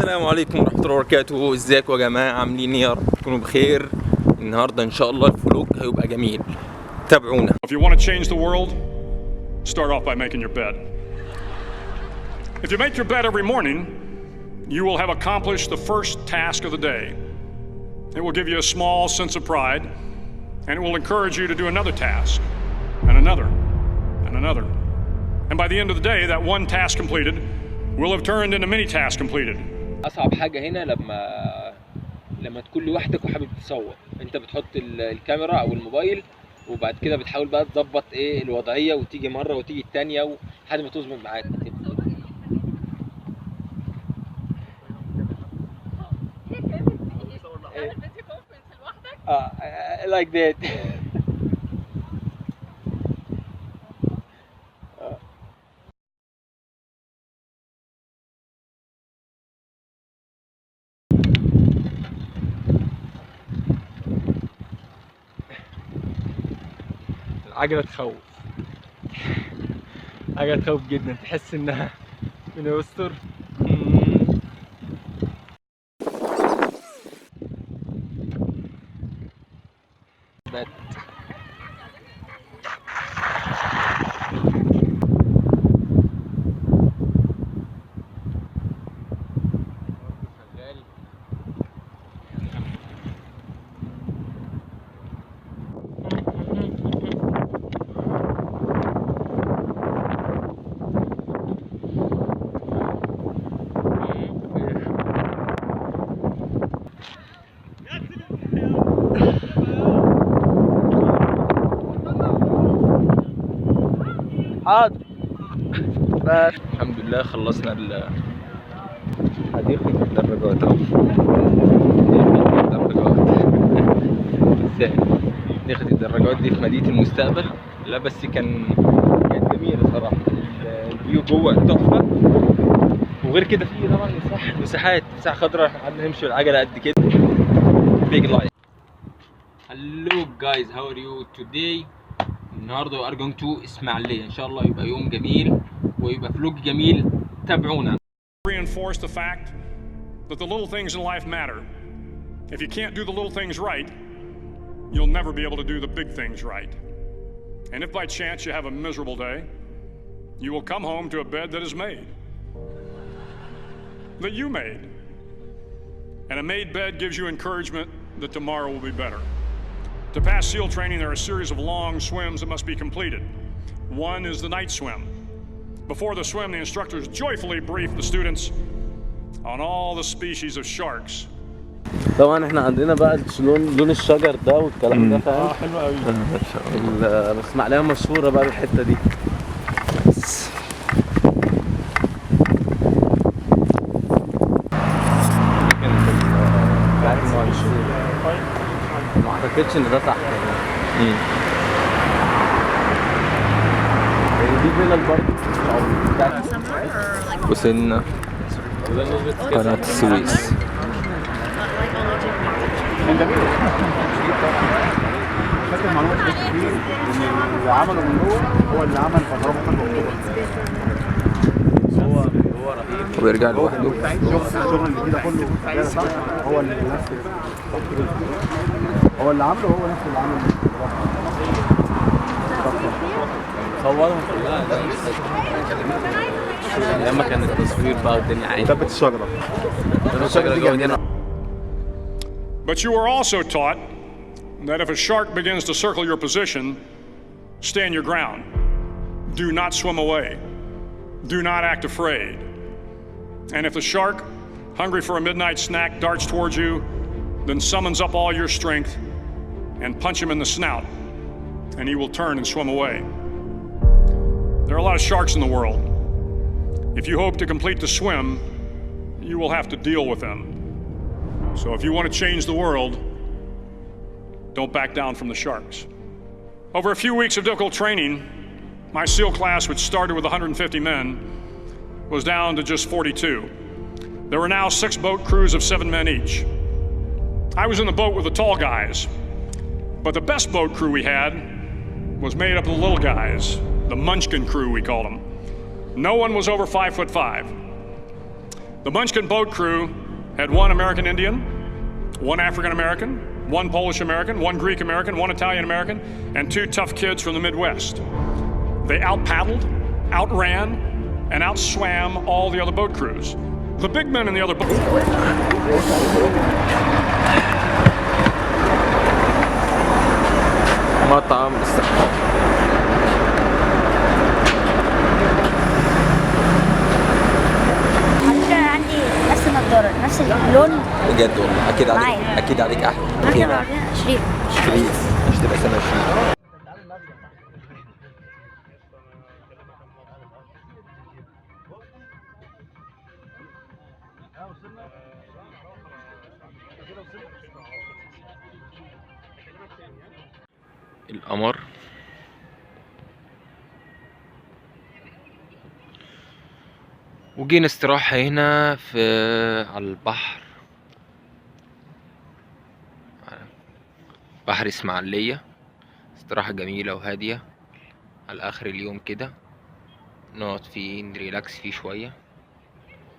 السلام عليكم ورحمة الله وبركاته. ازيكم يا جماعة؟ عاملين ايه؟ يا رب تكونوا بخير. النهارده ان شاء الله الفلوج هيبقى جميل، تابعونا. If you want to change the world, start off by making your bed. If you make your bed every morning, you will have accomplished the first task of the day. It will give you a small sense of pride, and it will encourage you to do another task, and another, and another. And by the end of the day, that one task completed will have turned into many tasks completed. اصعب حاجه هنا لما تكون لوحدك وحابب تصور، انت بتحط الكاميرا او الموبايل وبعد كده بتحاول بقى تظبط ايه الوضعيه، وتيجي مره وتيجي الثانيه لحد ما تظبط معاك. like that. عجلة تخوف، عجلة تخوف جدا، تحس انها من يستر. حاضر. الحمد لله خلصنا حديقة الدراجات اهو. حديقة الدراجات دي في مدينة المستقبل. لا بس كانت جميلة صراحة، الفيو جوه تحفة، وغير كده في طبعا مساحة خضراء، احنا قعدنا نمشي بالعجلة قد كده. بيج لايف. Hello guys, how are you today? النهارده we are going to إسماعيلية، إن شاء الله يبقى يوم جميل ويبقى فلوج جميل، تابعونا. Reinforce the fact that the little things in life matter. If you can't do the little things right, you'll never be able to do the big things right. And if by chance you have a miserable day, you will come home to a bed that is made, that you made. And a made bed gives you encouragement that tomorrow will be better. To pass SEAL training, there are a series of long swims that must be completed. One is the night swim. Before the swim, the instructors joyfully brief the students on all the species of sharks. طبعا احنا عندنا بقى لون الشجر ده والكلام ده، فاهم؟ حلو قوي. الإسماعيلية مشهورة بقى بالحتة دي. ما اعتقدش ان ده صح يعني. دي فيلل برضه. وصلنا قناة السويس. فاكر معلومات كتير ان اللي عمله من جوه هو اللي عمل فترات هو رهيب ويرجع لوحده. الشغل اللي كده كله صح، هو اللي نفس هو اللي عامله، هو نفس اللي عمله. صورهم كلها لما كان التصوير بقى والدنيا عادي. ثبت الشجره. But you were also taught that if a shark begins to circle your position, stand your ground. Do not swim away. Do not act afraid. And if the shark, hungry for a midnight snack, darts towards you, then summons up all your strength and punch him in the snout, and he will turn and swim away. There are a lot of sharks in the world. If you hope to complete the swim, you will have to deal with them. So if you want to change the world, don't back down from the sharks. Over a few weeks of difficult training, my SEAL class, which started with 150 men, was down to just 42. There were now 6 boat crews of 7 men each. I was in the boat with the tall guys, but the best boat crew we had was made up of the little guys, the Munchkin crew we called them. No one was over 5'5". The Munchkin boat crew had one American Indian, one African American, one Polish American, one Greek American, one Italian American, and 2 tough kids from the Midwest. They out-paddled, outran, and outswam all the other boat crews. The big men in the other boat. مطعم عندي نفس النضارة نفس اللون. بجد والله اكيد عليك معايا. اكيد عليك احلى. ممكن اورينا شريف. مش تبقى سنه 20. القمر وجينا استراحة هنا على البحر، بحر الإسماعيلية. استراحة جميلة وهادية على آخر اليوم كده، نقعد فيه نريلاكس فيه شوية.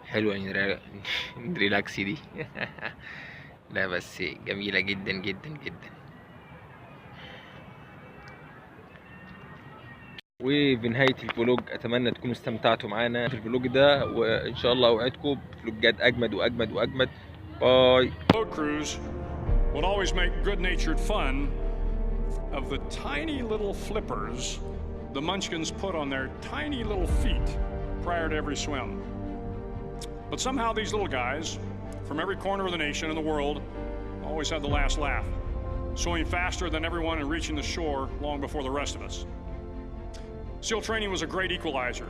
حلوة نريلاكس دي لا بس جميلة جدا جدا جدا. وبنهاية الفلوج أتمنى تكونوا استمتعتوا معانا في الفلوج ده، وإن شاء الله أوعدكم بفلوجات أجمد وأجمد وأجمد. باي. Boat crews would always make good-natured fun of the tiny little flippers the Munchkins put on their tiny little feet prior to every swim. But somehow these little guys from every corner of the nation and the world always had the last laugh, swimming faster than everyone and reaching the shore long before the rest of us. SEAL training was a great equalizer.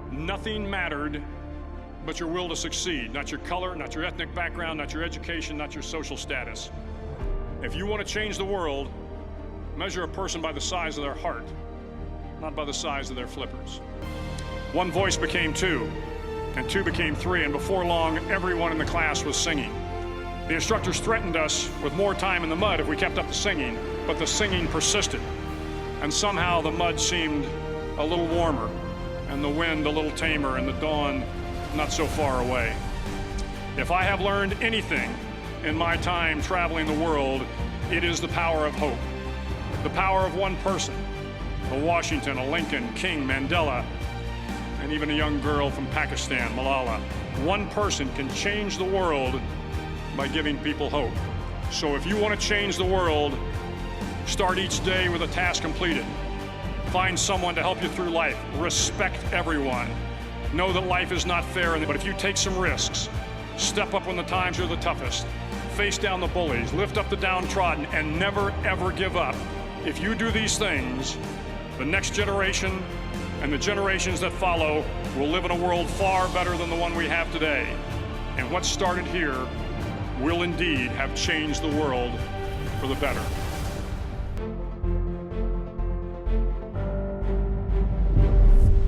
Nothing mattered but your will to succeed, not your color, not your ethnic background, not your education, not your social status. If you want to change the world, measure a person by the size of their heart, not by the size of their flippers. One voice became 2, and 2 became 3, and before long, everyone in the class was singing. The instructors threatened us with more time in the mud if we kept up the singing, but the singing persisted. And somehow the mud seemed a little warmer, and the wind a little tamer, and the dawn not so far away. If I have learned anything in my time traveling the world, it is the power of hope. The power of one person, a Washington, a Lincoln, King, Mandela, and even a young girl from Pakistan, Malala. One person can change the world by giving people hope. So if you want to change the world, start each day with a task completed. Find someone to help you through life. Respect everyone. Know that life is not fair, but if you take some risks, step up when the times are the toughest, face down the bullies, lift up the downtrodden, and never ever give up. If you do these things, the next generation and the generations that follow will live in a world far better than the one we have today. And what started here will indeed have changed the world for the better.